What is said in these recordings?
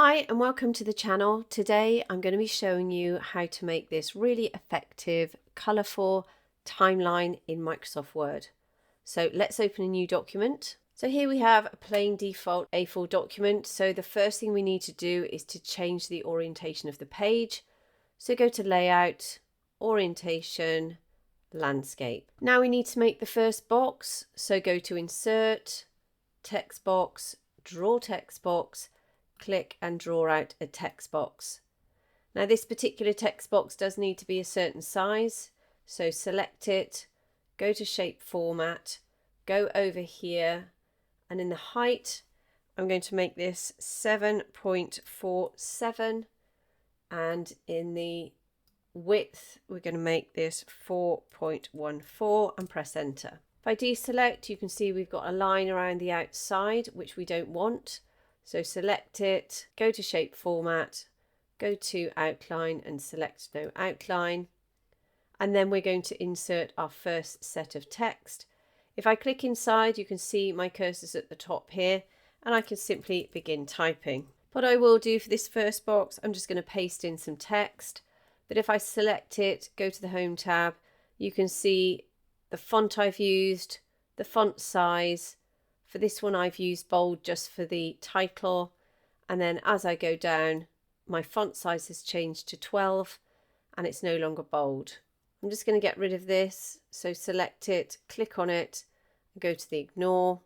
Hi and welcome to the channel. Today I'm going to be showing you how to make this really effective, colourful timeline in Microsoft Word. So let's open a new document. So here we have a plain default A4 document. So the first thing we need to do is to change the orientation of the page. So go to Layout, Orientation, Landscape. Now we need to make the first box. So go to Insert, Text Box, Draw Text Box, click and draw out a text box. Now this particular text box does need to be a certain size, so select it, go to Shape Format, go over here, and in the height I'm going to make this 7.47, and in the width we're going to make this 4.14 and press enter. If I deselect, you can see we've got a line around the outside which we don't want. So select it, go to Shape Format, go to Outline and select No Outline. And then we're going to insert our first set of text. If I click inside, you can see my cursor's at the top here and I can simply begin typing. What I will do for this first box, I'm just going to paste in some text. But if I select it, go to the Home tab, you can see the font I've used, the font size. For this one I've used bold just for the title, and then as I go down my font size has changed to 12 and it's no longer bold. I'm just going to get rid of this, so select it, click on it, and go to the Ignore.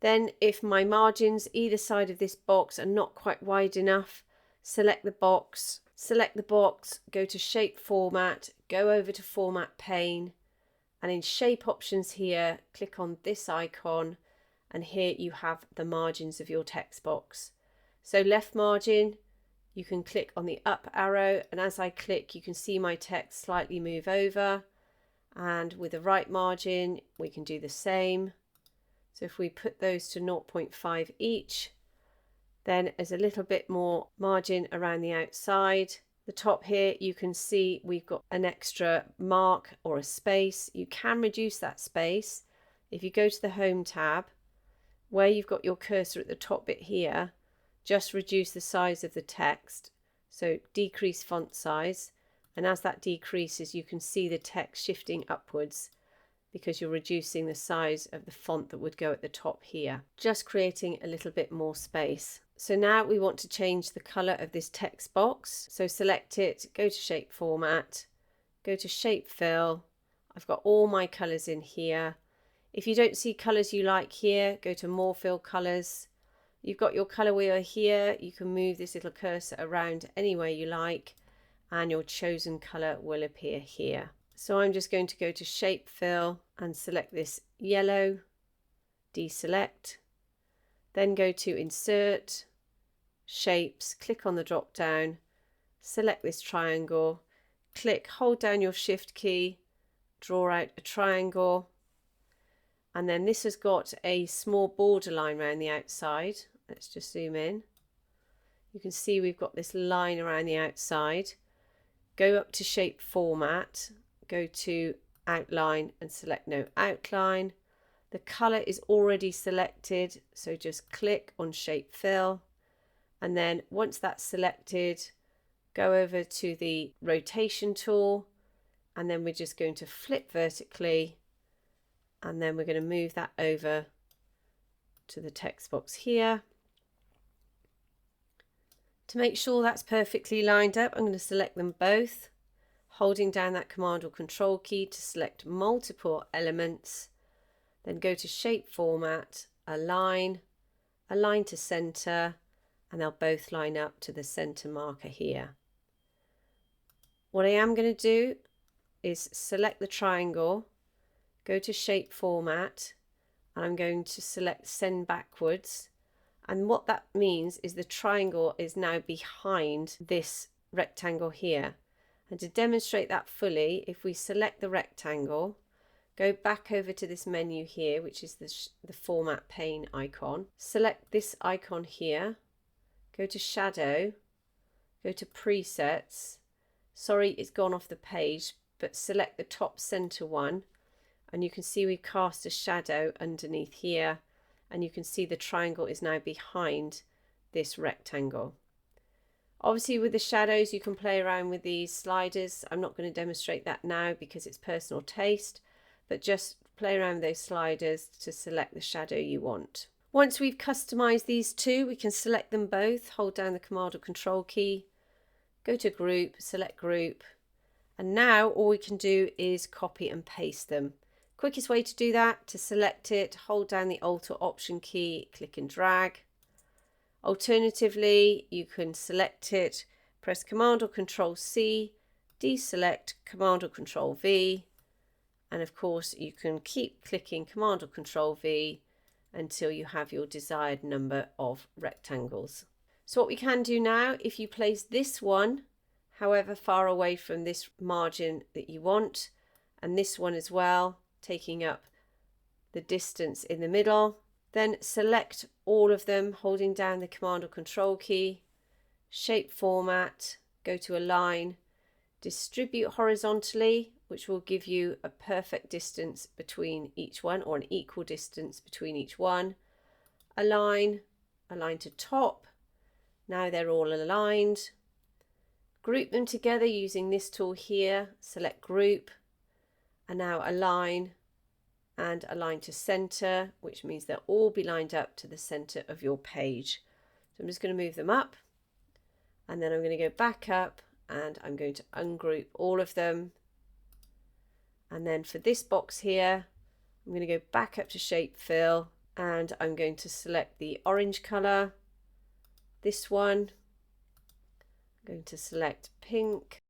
Then if my margins either side of this box are not quite wide enough, select the box, go to Shape Format, go over to Format Pane, and in Shape Options here, click on this icon, and here you have the margins of your text box. So left margin, you can click on the up arrow, and as I click you can see my text slightly move over, and with the right margin we can do the same. So if we put those to 0.5 each, then there's a little bit more margin around the outside. The top here you can see we've got an extra mark or a space. You can reduce that space if you go to the Home tab where you've got your cursor at the top bit here. Just reduce the size of the text, so decrease font size, and as that decreases you can see the text shifting upwards because you're reducing the size of the font that would go at the top here, just creating a little bit more space. So now we want to change the colour of this text box. So select it, go to Shape Format, go to Shape Fill. I've got all my colours in here. If you don't see colours you like here, go to More Fill Colours. You've got your colour wheel here. You can move this little cursor around any way you like and your chosen colour will appear here. So I'm just going to go to Shape Fill and select this yellow, deselect, then go to Insert, Shapes, click on the drop down, select this triangle, click, hold down your Shift key, draw out a triangle, and then this has got a small border line around the outside. Let's just zoom in. You can see we've got this line around the outside. Go up to Shape Format, go to Outline and select No Outline. The colour is already selected, so just click on Shape Fill, and then once that's selected, go over to the rotation tool, and then we're just going to flip vertically, and then we're going to move that over to the text box here. To make sure that's perfectly lined up, I'm going to select them both, holding down that Command or Control key to select multiple elements. Then go to Shape Format, Align, Align to Center, and they'll both line up to the center marker here. What I am going to do is select the triangle, go to Shape Format, and I'm going to select Send Backwards. And what that means is the triangle is now behind this rectangle here. And to demonstrate that fully, if we select the rectangle, go back over to this menu here, which is the Format Pane icon. Select this icon here, go to Shadow, go to Presets. Sorry, it's gone off the page, but select the top center one, and you can see we've cast a shadow underneath here, and you can see the triangle is now behind this rectangle. Obviously with the shadows you can play around with these sliders. I'm not going to demonstrate that now because it's personal taste, but just play around with those sliders to select the shadow you want. Once we've customized these two, we can select them both, hold down the Command or Control key, go to Group, select Group, and now all we can do is copy and paste them. Quickest way to do that, to select it, hold down the Alt or Option key, click and drag. Alternatively, you can select it, press Command or Control C, deselect Command or Control V, and of course you can keep clicking Command or Control V until you have your desired number of rectangles. So what we can do now, if you place this one however far away from this margin that you want, and this one as well, taking up the distance in the middle, then select all of them, holding down the Command or Control key, shape format, go to Align, distribute horizontally, which will give you a perfect distance between each one, or an equal distance between each one. Align, align to top. Now they're all aligned. Group them together using this tool here, select Group, and now Align, and align to center, which means they'll all be lined up to the center of your page. So I'm just going to move them up, and then I'm going to go back up, and I'm going to ungroup all of them. And then for this box here, I'm going to go back up to Shape Fill, and I'm going to select the orange color, this one. I'm going to select pink.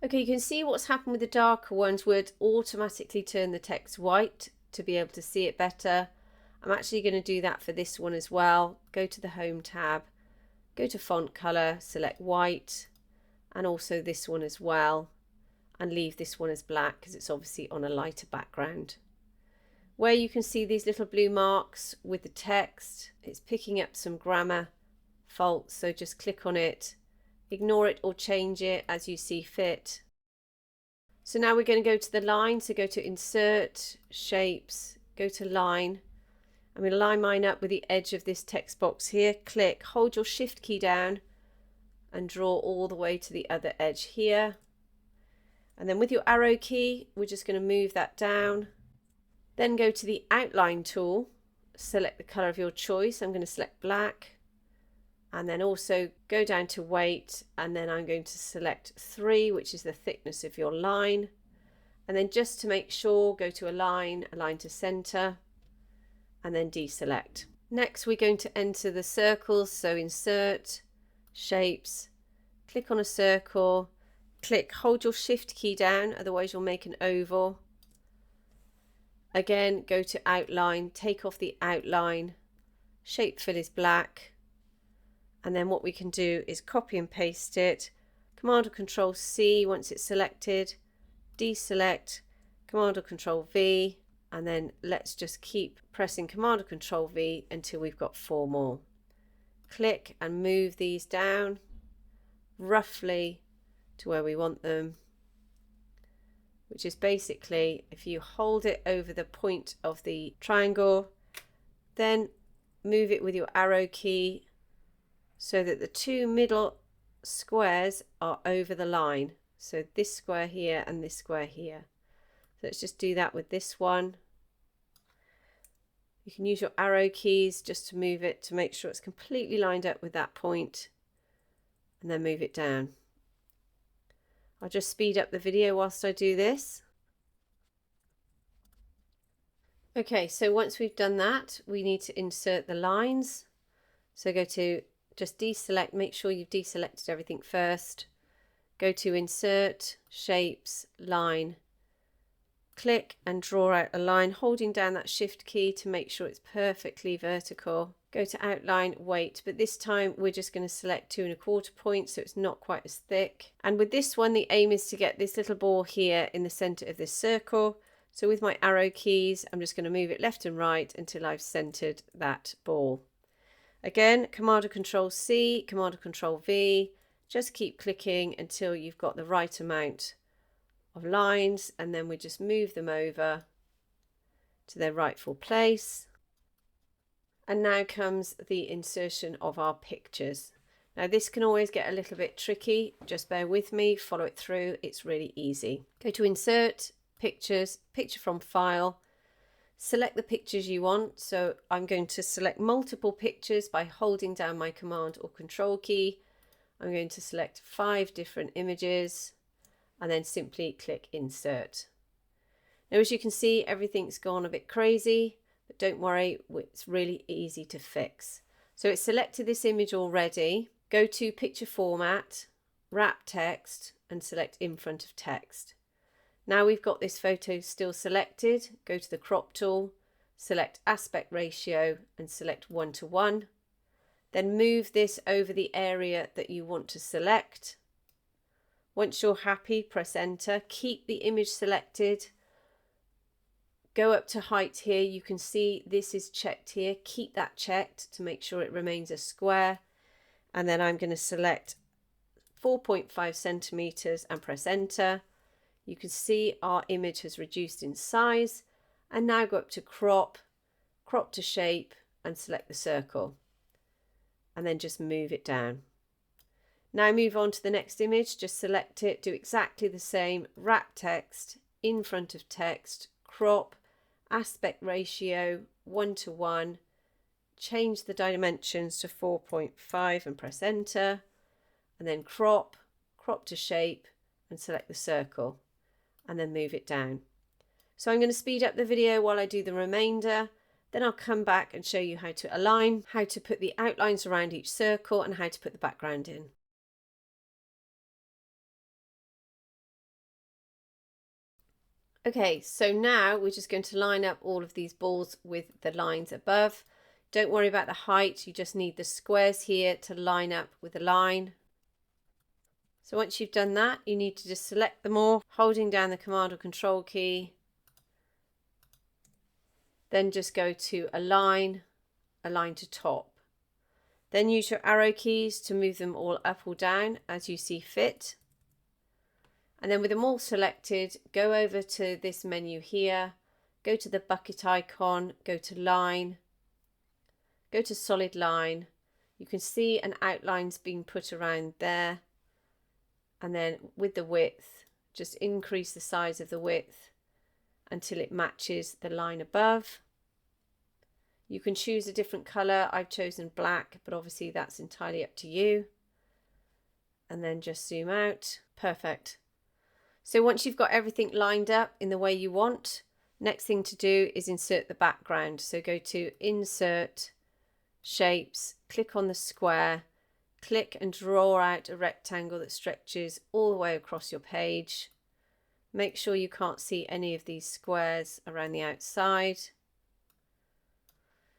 Okay, you can see what's happened with the darker ones would automatically turn the text white to be able to see it better. I'm actually going to do that for this one as well. Go to the Home tab, go to Font Color, select white, and also this one as well, and leave this one as black because it's obviously on a lighter background. Where you can see these little blue marks with the text, it's picking up some grammar faults, so just click on it. Ignore it or change it as you see fit. So now we're going to go to the line, so go to Insert, Shapes, go to Line. I'm going to line mine up with the edge of this text box here. Click, hold your Shift key down and draw all the way to the other edge here. And then with your arrow key, we're just going to move that down. Then go to the Outline tool, select the colour of your choice. I'm going to select black. And then also go down to weight, and then I'm going to select 3, which is the thickness of your line. And then just to make sure, go to Align, align to center, and then deselect. Next we're going to enter the circles, so Insert, Shapes, click on a circle, click, hold your Shift key down, otherwise you'll make an oval. Again, go to Outline, take off the outline, Shape Fill is black. And then what we can do is copy and paste it, Command or Control C once it's selected, deselect, Command or Control V, and then let's just keep pressing Command or Control V until we've got 4 more. Click and move these down roughly to where we want them, which is basically if you hold it over the point of the triangle, then move it with your arrow key so that the 2 middle squares are over the line. So this square here and this square here. So let's just do that with this one. You can use your arrow keys just to move it to make sure it's completely lined up with that point, and then move it down. I'll just speed up the video whilst I do this. Okay, so once we've done that, we need to insert the lines. So go to just deselect, make sure you've deselected everything first. Go to Insert, Shapes, Line. Click and draw out a line, holding down that Shift key to make sure it's perfectly vertical. Go to Outline, Weight, but this time we're just going to select 2 1/4 points so it's not quite as thick. And with this one, the aim is to get this little ball here in the center of this circle. So with my arrow keys, I'm just going to move it left and right until I've centered that ball. Again, Command or Control C, Command or Control V, just keep clicking until you've got the right amount of lines, and then we just move them over to their rightful place. And now comes the insertion of our pictures. Now this can always get a little bit tricky, just bear with me, follow it through, it's really easy. Go to Insert, Pictures, Picture from File, select the pictures you want. So I'm going to select multiple pictures by holding down my Command or Control key. I'm going to select 5 different images and then simply click Insert. Now as you can see, everything's gone a bit crazy, but don't worry, it's really easy to fix. So it's selected this image already. Go to Picture Format, Wrap Text and select In Front of Text. Now we've got this photo still selected, go to the Crop tool, select Aspect Ratio and select 1:1. Then move this over the area that you want to select. Once you're happy, press Enter. Keep the image selected. Go up to height here. You can see this is checked here. Keep that checked to make sure it remains a square. And then I'm going to select 4.5 centimeters and press Enter. You can see our image has reduced in size. And now go up to Crop, Crop to Shape and select the circle. And then just move it down. Now move on to the next image, just select it, do exactly the same, wrap text, in front of text, crop, aspect ratio 1:1, change the dimensions to 4.5 and press Enter, and then crop, crop to shape and select the circle and then move it down. So I'm going to speed up the video while I do the remainder. Then I'll come back and show you how to align, how to put the outlines around each circle and how to put the background in. Okay, so now we're just going to line up all of these balls with the lines above. Don't worry about the height, you just need the squares here to line up with the line. So once you've done that, you need to just select them all, holding down the Command or Control key. Then just go to Align, Align to Top. Then use your arrow keys to move them all up or down as you see fit. And then with them all selected, go over to this menu here, go to the bucket icon, go to Line, go to Solid Line. You can see an outline's being put around there. And then with the width, just increase the size of the width until it matches the line above. You can choose a different colour. I've chosen black, but obviously that's entirely up to you. And then just zoom out. Perfect. So once you've got everything lined up in the way you want, next thing to do is insert the background. So go to Insert, Shapes, click on the square, click and draw out a rectangle that stretches all the way across your page. Make sure you can't see any of these squares around the outside.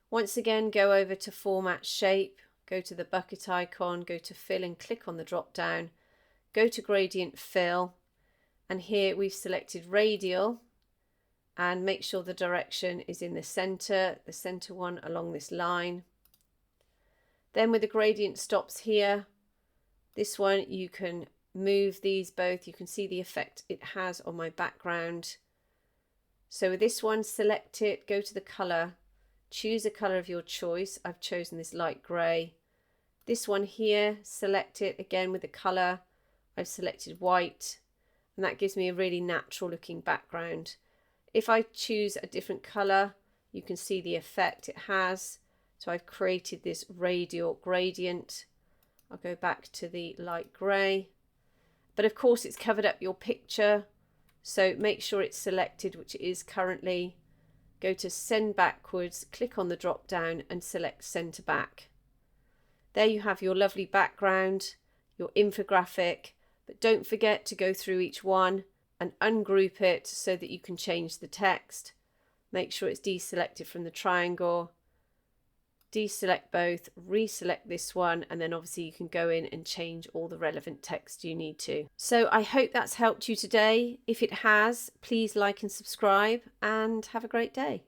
Once again, go over to Format Shape, go to the bucket icon, go to Fill and click on the drop down, go to Gradient Fill, and here we've selected Radial, and make sure the direction is in the center one along this line. Then with the gradient stops here, this one you can move these both. You can see the effect it has on my background. So with this one, select it, go to the color, choose a color of your choice. I've chosen this light gray. This one here, select it again with the color. I've selected white, and that gives me a really natural looking background. If I choose a different color, you can see the effect it has. So I've created this radial gradient. I'll go back to the light grey. But of course it's covered up your picture. So make sure it's selected, which it is currently. Go to Send Backwards, click on the drop down and select Center Back. There you have your lovely background, your infographic. But don't forget to go through each one and ungroup it so that you can change the text. Make sure it's deselected from the triangle. Deselect both, reselect this one, and then obviously you can go in and change all the relevant text you need to. So I hope that's helped you today. If it has, please like and subscribe and have a great day.